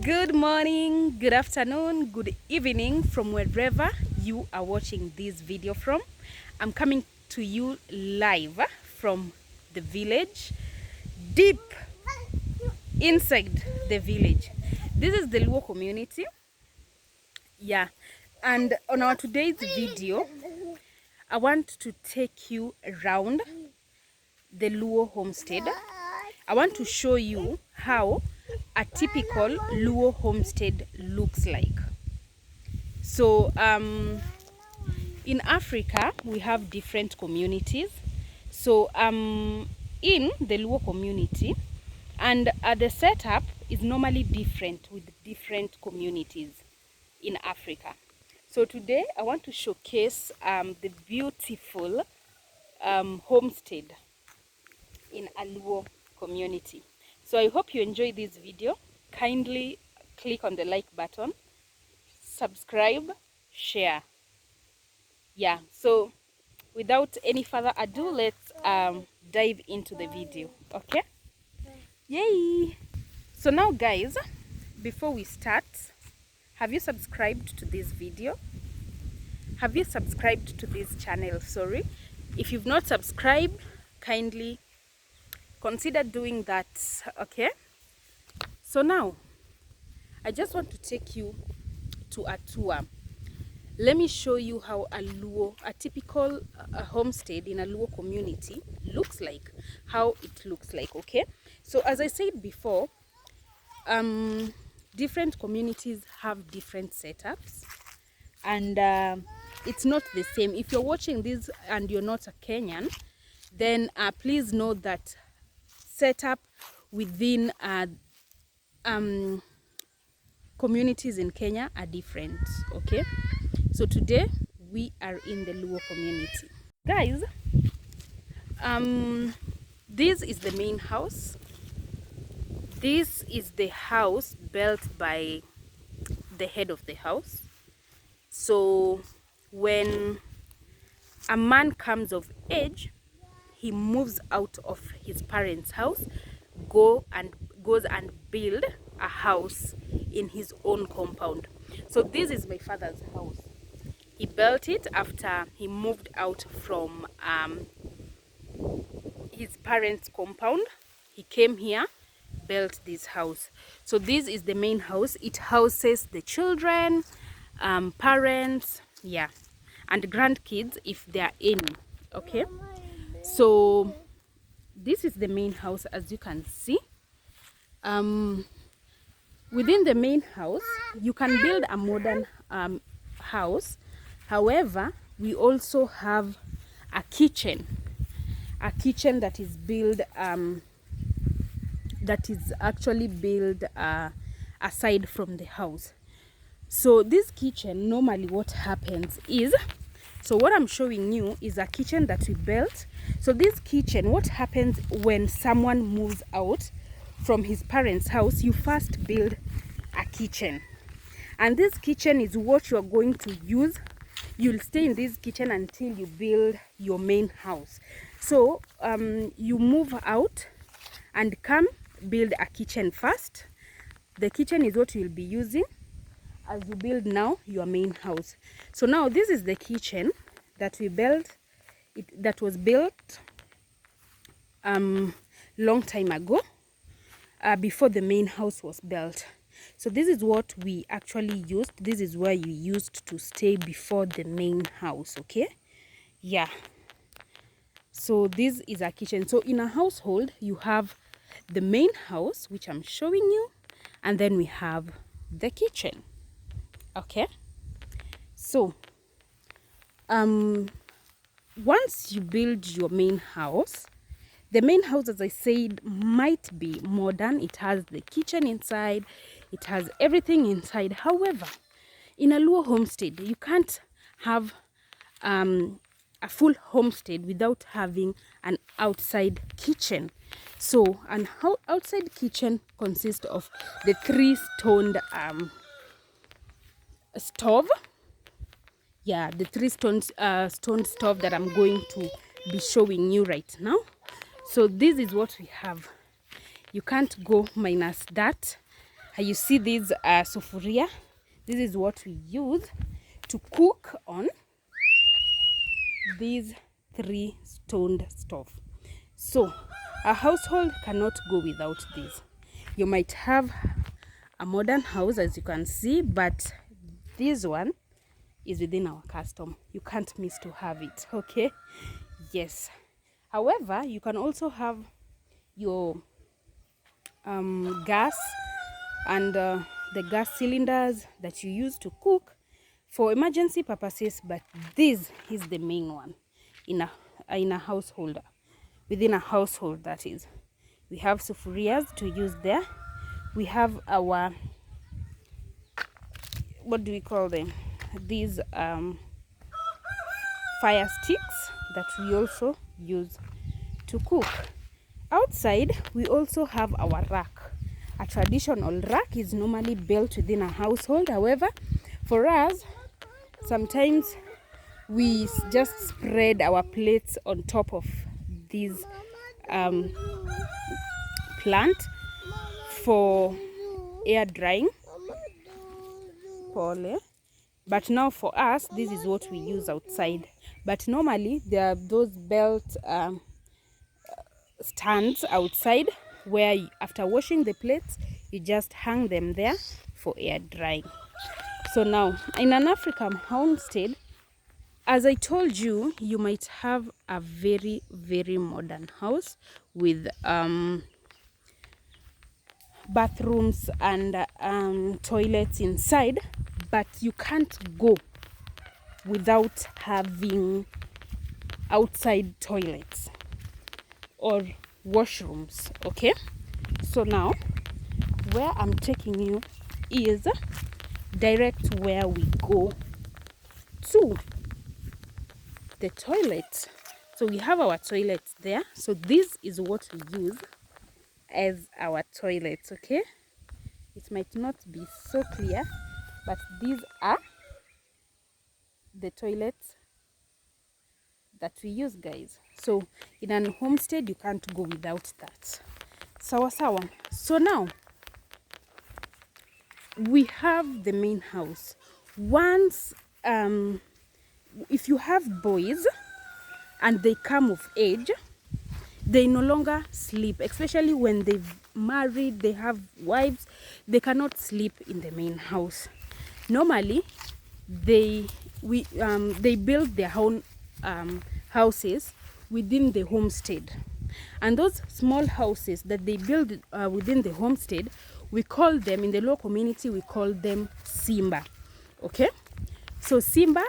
Good morning, good afternoon, good evening from wherever you are watching this video from. I'm coming to you live from the village, deep inside the village. This is the Luo community. Yeah, and on our today's video, I want to take you around the Luo homestead. I want to show you how a typical Luo homestead looks like. So in Africa we have different communities. So in the Luo community, and the setup is normally different with different communities in Africa. So today I want to showcase the beautiful homestead in a Luo community. So I hope you enjoy this video. Kindly click on the like button, subscribe, share. Yeah, so without any further ado, let's dive into the video. Okay, yay! So now guys, before we start, have you subscribed to this video? Have you subscribed to this channel? Sorry, if you've not subscribed, kindly consider doing that. Okay, so now I just want to take you to a tour. Let me show you how a typical homestead in a Luo community looks like, how it looks like. Okay, so as I said before, different communities have different setups, and it's not the same. If you're watching this and you're not a Kenyan, then please know that setup within communities in Kenya are different. Okay, so today we are in the Luo community, guys. This is the main house. This is the house built by the head of the house. So when a man comes of age, he moves out of his parents' house, goes and build a house in his own compound. So this is my father's house. He built it after he moved out from his parents' compound. He came here, built this house. So this is the main house. It houses the children, parents, yeah, and grandkids if they are any. Okay, so this is the main house, as you can see. Within the main house you can build a modern house. However, we also have a kitchen that is built that is actually built aside from the house. So this kitchen, normally what happens is, so what I'm showing you is a kitchen that we built. So this kitchen, what happens when someone moves out from his parents' house, you first build a kitchen, and this kitchen is what you are going to use. You'll stay in this kitchen until you build your main house. So you move out and come build a kitchen first. The kitchen is what you'll be using as you build now your main house. So now this is the kitchen that we built. That was built long time ago, before the main house was built. So this is what we actually used. This is where you used to stay before the main house. Okay, yeah. So this is a kitchen. So in a household you have the main house, which I'm showing you, and then we have the kitchen. Okay, so once you build your main house, the main house, as I said, might be modern. It has the kitchen inside, it has everything inside. However, in a Luo homestead, you can't have a full homestead without having an outside kitchen. So an outside kitchen consists of the 3-stoned stove. Yeah, the 3-stone stove that I'm going to be showing you right now. So this is what we have. You can't go minus that. You see this sufuria. This is what we use to cook on these 3 stoned stove. So a household cannot go without this. You might have a modern house, as you can see, but this one is within our custom. You can't miss to have it. Okay, yes. However, you can also have your gas and the gas cylinders that you use to cook for emergency purposes, but this is the main one in a household, within a household, that is. We have sufurias to use there. We have our, what do we call them, these fire sticks that we also use to cook. Outside, we also have our rack. A traditional rack is normally built within a household. However, for us, sometimes we just spread our plates on top of these plant for air drying. But now for us, this is what we use outside. But normally there are those belt stands outside where after washing the plates, you just hang them there for air drying. So now in an African homestead, as I told you, you might have a very, very modern house with bathrooms and toilets inside, but you can't go without having outside toilets or washrooms. Okay, so now where I'm taking you is direct where we go to the toilet. So we have our toilets there. So this is what we use as our toilets. Okay, it might not be so clear, but these are the toilets that we use, guys. So in an homestead, you can't go without that. Sawa sawa. So now we have the main house. Once if you have boys and they come of age, they no longer sleep, especially when they've married, they have wives, they cannot sleep in the main house. Normally they build their own houses within the homestead, and those small houses that they build within the homestead, we call them, in the local community, we call them Simba. Okay, so Simba,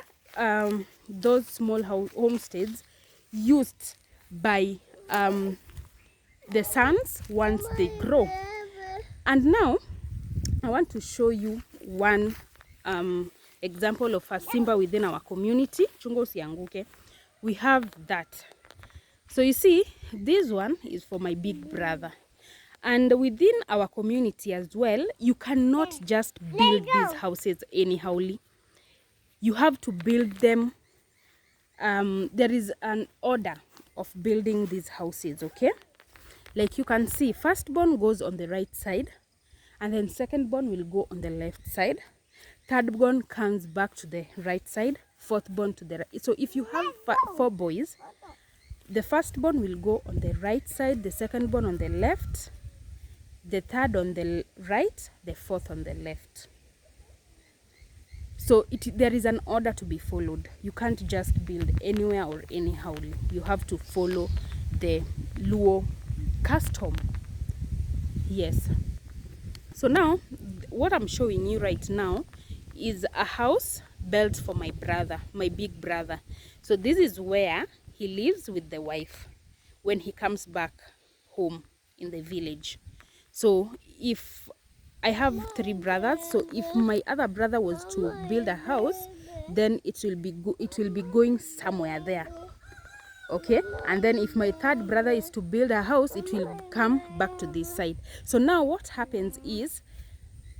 those small homesteads used by the sons once they grow. And now I want to show you one example of a Simba within our community. Chungo usianguke. We have that. So you see, this one is for my big brother. And within our community as well, you cannot just build these houses anyhowly. You have to build them. There is an order of building these houses, okay? Like you can see, firstborn goes on the right side, and then secondborn will go on the left side. Thirdborn comes back to the right side, fourthborn to the right. So if you have 4 boys, the firstborn will go on the right side, the secondborn on the left, the third on the right, the fourth on the left. So there is an order to be followed. You can't just build anywhere or anyhow. You have to follow the Luo custom. Yes. So now, what I'm showing you right now is a house built for my brother, my big brother. So this is where he lives with the wife when he comes back home in the village. So if I have 3 brothers, so if my other brother was to build a house, then it will be going somewhere there. Okay, and then if my 3rd brother is to build a house, it will come back to this side. So now what happens is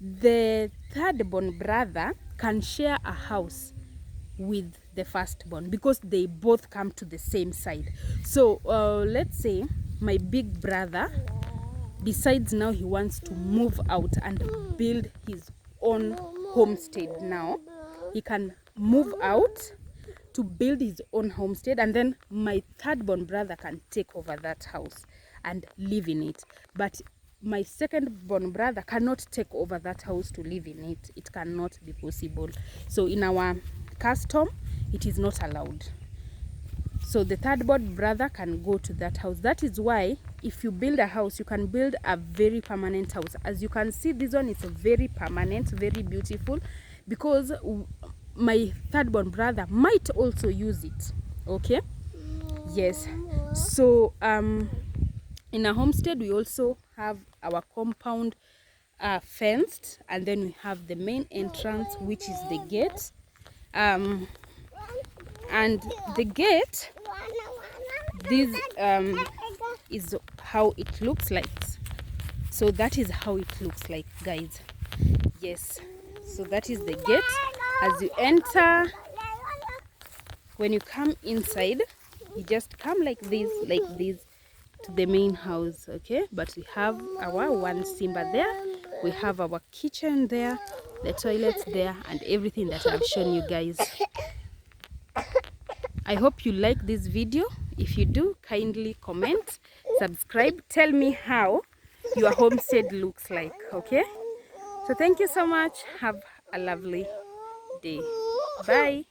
the 3rd-born brother can share a house with the firstborn because they both come to the same side. So let's say my big brother Besides, now he wants to move out and build his own homestead. Now he can move out to build his own homestead, and then my third born brother can take over that house and live in it. But my second born brother cannot take over that house to live in it. It cannot be possible. So in our custom, it is not allowed. So the third born brother can go to that house. That is why if you build a house, you can build a very permanent house. As you can see, this one is very permanent, very beautiful, because my third born brother might also use it. Okay, yes. So in a homestead, we also have our compound fenced, and then we have the main entrance, which is the gate. And the gate, this is how it looks like. So that is how it looks like, guys. Yes, so that is the gate. As you enter, when you come inside, you just come like this to the main house. Okay, but we have our one Simba there, we have our kitchen there, the toilets there, and everything that I've shown you guys. I hope you like this video. If you do, kindly comment, subscribe, tell me how your homestead looks like. Okay, so thank you so much. Have a lovely day. Bye.